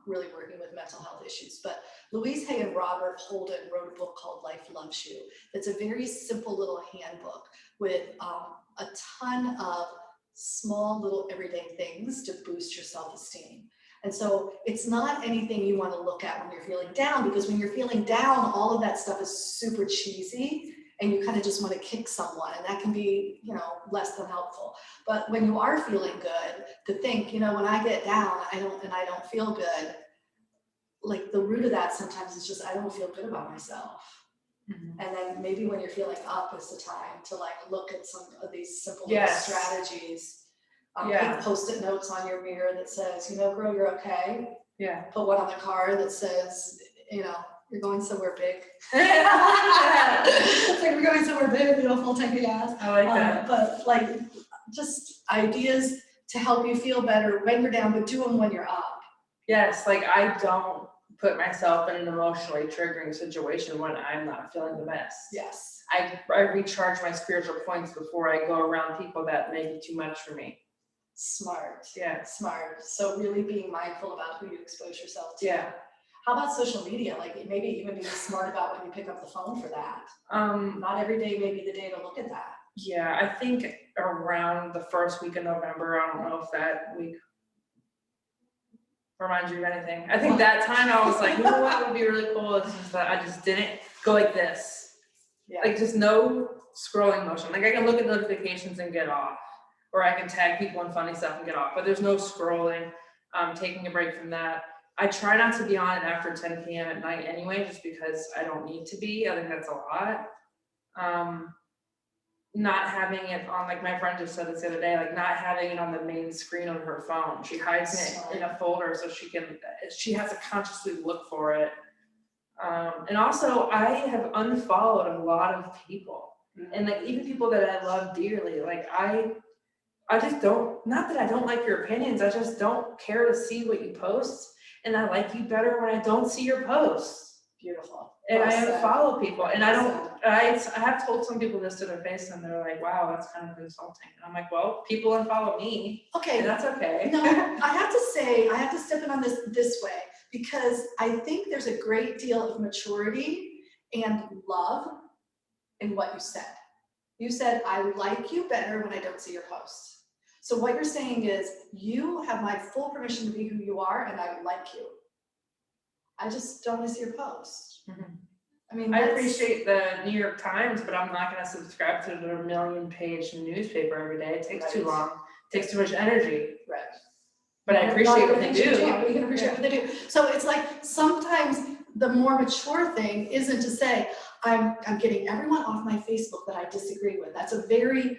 really working with mental health issues. But Louise Hay and Robert Holden wrote a book called Life Loves You. It's a very simple little handbook with a ton of small little everyday things to boost your self-esteem. And so it's not anything you want to look at when you're feeling down, because when you're feeling down, all of that stuff is super cheesy and you kind of just want to kick someone, and that can be, less than helpful. But when you are feeling good, to think, when I get down, I don't feel good, like the root of that sometimes is just, I don't feel good about myself. Mm-hmm. And then maybe when you're feeling up is the time to look at some of these simple Yes. little strategies. Yeah. Put Post-it notes on your mirror that says, girl, you're okay. Yeah. Put one on the car that says, you're going somewhere big. It's like we're going somewhere big, full tank of gas. I like that. But just ideas to help you feel better when you're down, but do them when you're up. Yes, I don't put myself in an emotionally triggering situation when I'm not feeling the best. Yes. I recharge my spiritual points before I go around people that may be too much for me. Smart. Yeah. Smart. So really being mindful about who you expose yourself to. Yeah. How about social media? Maybe even being smart about when you pick up the phone for that. Not every day may be the day to look at that. Yeah, I think around the first week of November, I don't know if that week reminds you of anything. I think that time I was like, you know what would be really cool is just that I just didn't go like this. Yeah. Just no scrolling motion. I can look at notifications and get off, or I can tag people in funny stuff and get off, but there's no scrolling. Taking a break from that. I try not to be on it after 10 p.m. at night anyway, just because I don't need to be. I think that's a lot. Not having it on, my friend just said this the other day, not having it on the main screen on her phone. She hides it in a folder so she has to consciously look for it. And also I have unfollowed a lot of people, and even people that I love dearly. I just don't, not that I don't like your opinions, I just don't care to see what you post. And I like you better when I don't see your posts. Beautiful. And Well I said. unfollow people, and I don't, Well said. I have told some people this to their face and they're like, wow, that's kind of insulting. And I'm like, well, people unfollow me. Okay. And that's okay. No, I have to step in on this way, because I think there's a great deal of maturity and love in what you said. You said, I like you better when I don't see your posts. So what you're saying is, you have my full permission to be who you are, and I like you. I just don't want to see your post. Mm-hmm. I appreciate the New York Times, but I'm not going to subscribe to the 1 million-page newspaper every day. It takes too long. It takes too much energy. Right. But I appreciate what they do. You can appreciate what they do. So it's sometimes the more mature thing isn't to say, I'm getting everyone off my Facebook that I disagree with. That's a very,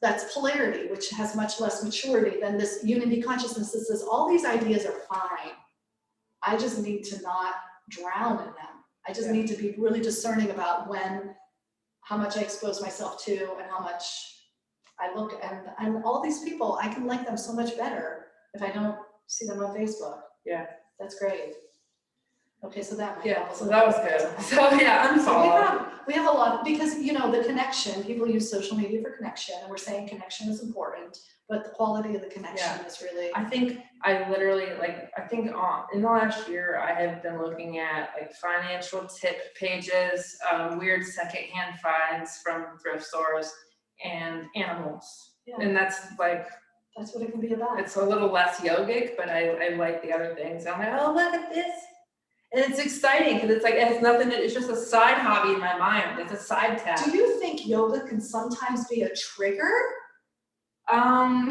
that's polarity, which has much less maturity than this unity consciousness that says all these ideas are fine. I just need to not drown in them. I just need to be really discerning about how much I expose myself to and how much I look, and all these people, I can like them so much better if I don't see them on Facebook. Yeah. That's great. Okay, so that might help. So that was good. So yeah, I'm following. We have a lot, because the connection, people use social media for connection, and we're saying connection is important, but the quality of the connection is really. I think I literally, in the last year, I have been looking at financial tip pages, weird secondhand finds from thrift stores, and animals. Yeah. And that's what it can be about. It's a little less yogic, but I like the other things. I'm like, oh, look at this. And it's exciting because it has nothing, it's just a side hobby in my mind. It's a side tab. Do you think yoga can sometimes be a trigger? I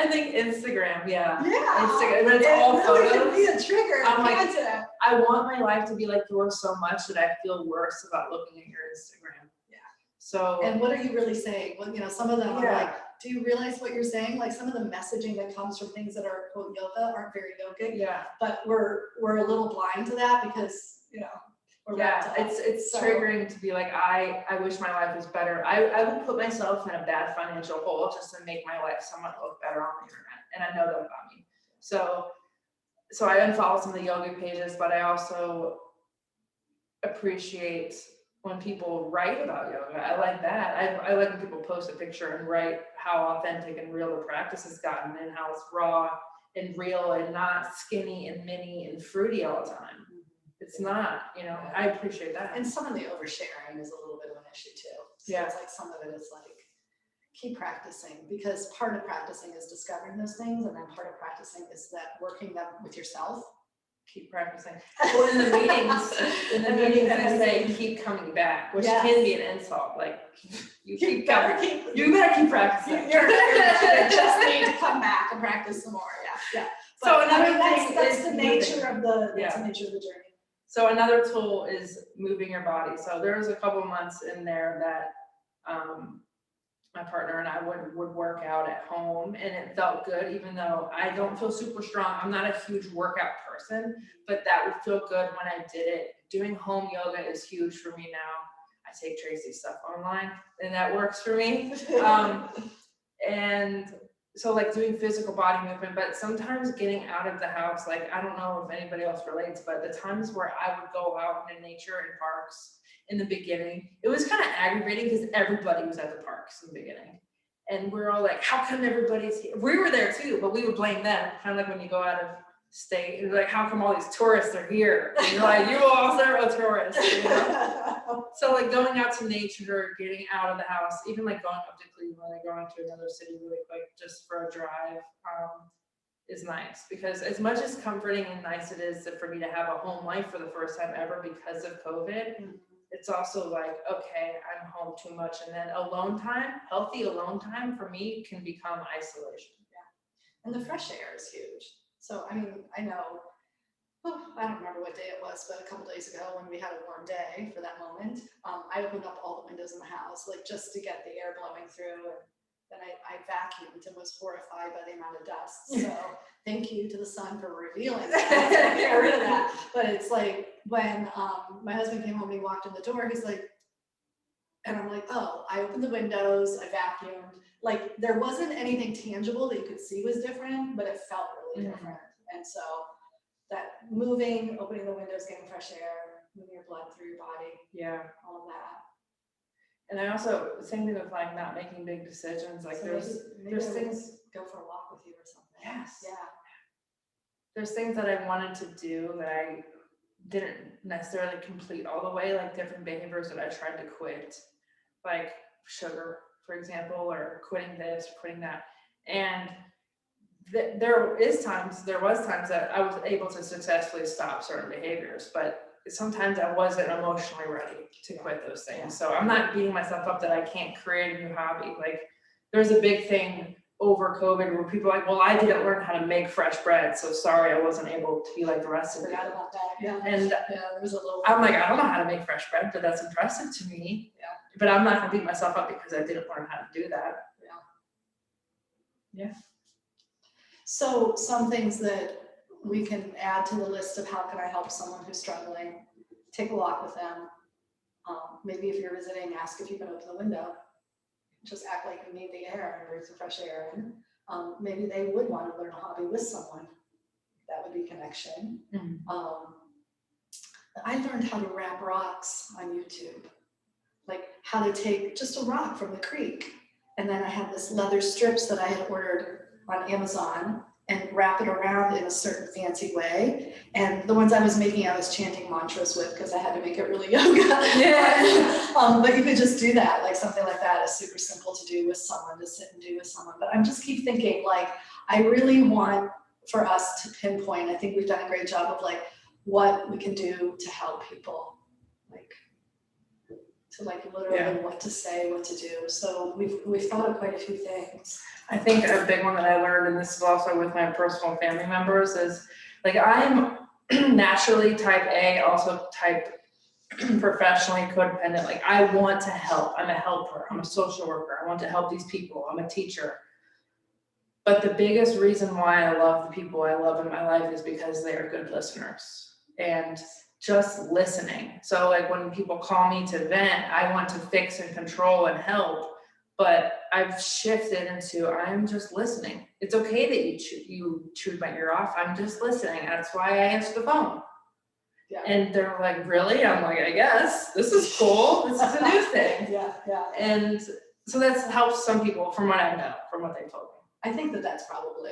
think Instagram, yeah. Instagram, but it's all photos. It can be a trigger. I want my life to be like yours so much that I feel worse about looking at your Instagram. Yeah. So. And what are you really saying? Well, some of them are do you realize what you're saying? Some of the messaging that comes from things that are quote yoga aren't very yogic. Yeah. But we're a little blind to that because we're it's triggering to be like, I wish my life was better. I will put myself in a bad financial hole just to make my life somewhat look better on the internet, and I know that about me. So so I unfollow some of the yoga pages, but I also appreciate when people write about yoga. I like that. I like when people post a picture and write how authentic and real the practice has gotten and how it's raw and real and not skinny and mini and fruity all the time. It's not, you know, I appreciate that. And some of the oversharing is a little bit of an issue too. So Yeah. it's like some of it is like, keep practicing, because part of practicing is discovering those things, and then part of practicing is that working them with yourself. Keep practicing. Well, in the meetings, I say keep coming back, which can be an insult. Like you better keep practicing. You just need to come back and practice some more. Yeah. But, so another that's the nature of the journey. So another tool is moving your body. So there was a couple months in there that my partner and I would work out at home, and it felt good, even though I don't feel super strong. I'm not a huge workout person, but that would feel good when I did it. Doing home yoga is huge for me now. I take Tracy's stuff online, and that works for me. And so like doing physical body movement, but sometimes getting out of the house, like I don't know if anybody else relates, but the times where I would go out in nature and parks in the beginning, it was kind of aggravating because everybody was at the parks in the beginning. And we're all like, how come everybody's here? We were there too, but we would blame them. Kind of like when you go out of state, it's like, how come all these tourists are here? And you're like, you also are a tourist. You know? So like going out to nature, getting out of the house, even like going up to Cleveland and going to another city really quick just for a drive is nice. Because as much as comforting and nice it is for me to have a home life for the first time ever because of COVID, it's also like, okay, I'm home too much. And then alone time, healthy alone time for me can become isolation. Yeah. And the fresh air is huge. So, I mean, I know, I don't remember what day it was, but a couple days ago when we had a warm day for that moment, I opened up all the windows in the house, like just to get the air blowing through. And then I vacuumed and was horrified by the amount of dust. So thank you to the sun for revealing that. Get rid of that. But it's like when my husband came home and he walked in the door, he's like, and I'm like, oh, I opened the windows, I vacuumed. Like there wasn't anything tangible that you could see was different, but it felt really different. And so that moving, opening the windows, getting fresh air, moving your blood through your body. Yeah. All of that. And I also, same thing with like not making big decisions. Like so there's things. Go for a walk with you or something. Yes. Yeah. There's things that I wanted to do that I didn't necessarily complete all the way, like different behaviors that I tried to quit, like sugar, for example, or quitting this, or quitting that. And there was times that I was able to successfully stop certain behaviors, but sometimes I wasn't emotionally ready to quit those things. Yeah. So I'm not beating myself up that I can't create a new hobby. Like there's a big thing over COVID where people are like, well, I didn't learn how to make fresh bread, so sorry I wasn't able to be like the rest of you. Forgot about that. Yeah. And there was a little. I'm like, I don't know how to make fresh bread, but that's impressive to me. Yeah. But I'm not gonna beat myself up because I didn't learn how to do that. Yeah. So some things that we can add to the list of how can I help someone who's struggling, take a walk with them. Maybe if you're visiting, ask if you can open the window. Just act like you need the air and breathe some fresh air in. Maybe they would want to learn a hobby with someone. That would be connection. I learned how to wrap rocks on YouTube. Like how to take just a rock from the creek. And then I had this leather strips that I had ordered on Amazon and wrap it around in a certain fancy way. And the ones I was making, I was chanting mantras with because I had to make it really yoga. Yeah. But you could just do that, like something like that is super simple to do with someone, to sit and do with someone. But I'm just keep thinking, like, I really want for us to pinpoint, I think we've done a great job of like what we can do to help people, like to like literally what to say, what to do. So we've thought of quite a few things. I think a big one that I learned, and this is also with my personal family members, is like I'm naturally type A, also type professionally codependent. Like I want to help. I'm a helper. I'm a social worker. I want to help these people. I'm a teacher. But the biggest reason why I love the people I love in my life is because they are good listeners and just listening. So like when people call me to vent, I want to fix and control and help. But I've shifted into, I'm just listening. It's okay that you chewed my ear off. I'm just listening. That's why I answer the phone. Yeah. And they're like, really? I'm like, I guess. This is cool. This is a new thing. Yeah, yeah. And so that's helped some people from what I know, from what they told me. I think that that's probably,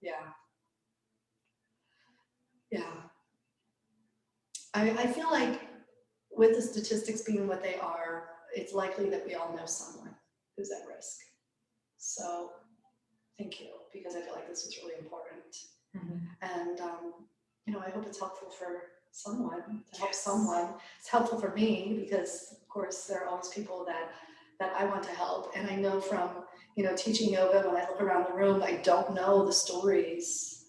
yeah. Yeah. I feel like with the statistics being what they are, it's likely that we all know someone who's at risk. So thank you, because I feel like this was really important. And, you know, I hope it's helpful for someone, to help someone. It's helpful for me because, of course, there are always people that I want to help. And I know from, you know, teaching yoga, when I look around the room, I don't know the stories.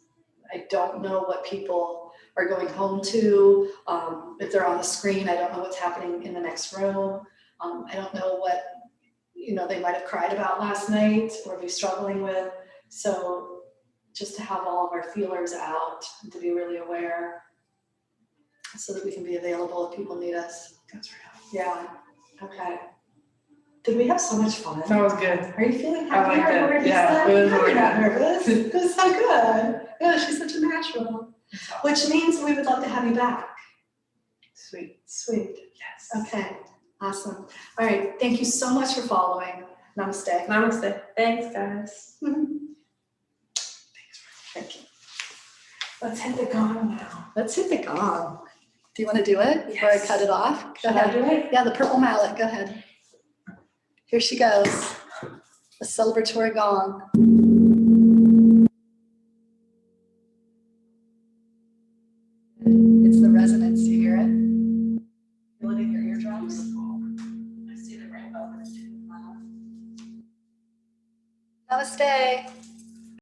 I don't know what people are going home to. If they're on the screen, I don't know what's happening in the next room. I don't know what, you know, they might have cried about last night or be struggling with. So just to have all of our feelers out and to be really aware so that we can be available if people need us. That's right. Yeah, okay. Did we have so much fun? That was good. Are you feeling happy? I liked it. Yeah, it was really not good. nervous. It was so good. Yeah, she's such a natural. Which means we would love to have you back. Sweet. Sweet. Yes. Okay, awesome. All right, thank you so much for following. Namaste. Namaste. Thanks, guys. Thank you. Let's hit the gong now. Let's hit the gong. Do you want to do it before I Yes. cut it off? Go Should I ahead. do it? Yeah, the purple mallet. Go ahead. Here she goes. A celebratory gong. It's the resonance. Do you hear it? Feel it in your eardrums? I see the rainbow. Namaste.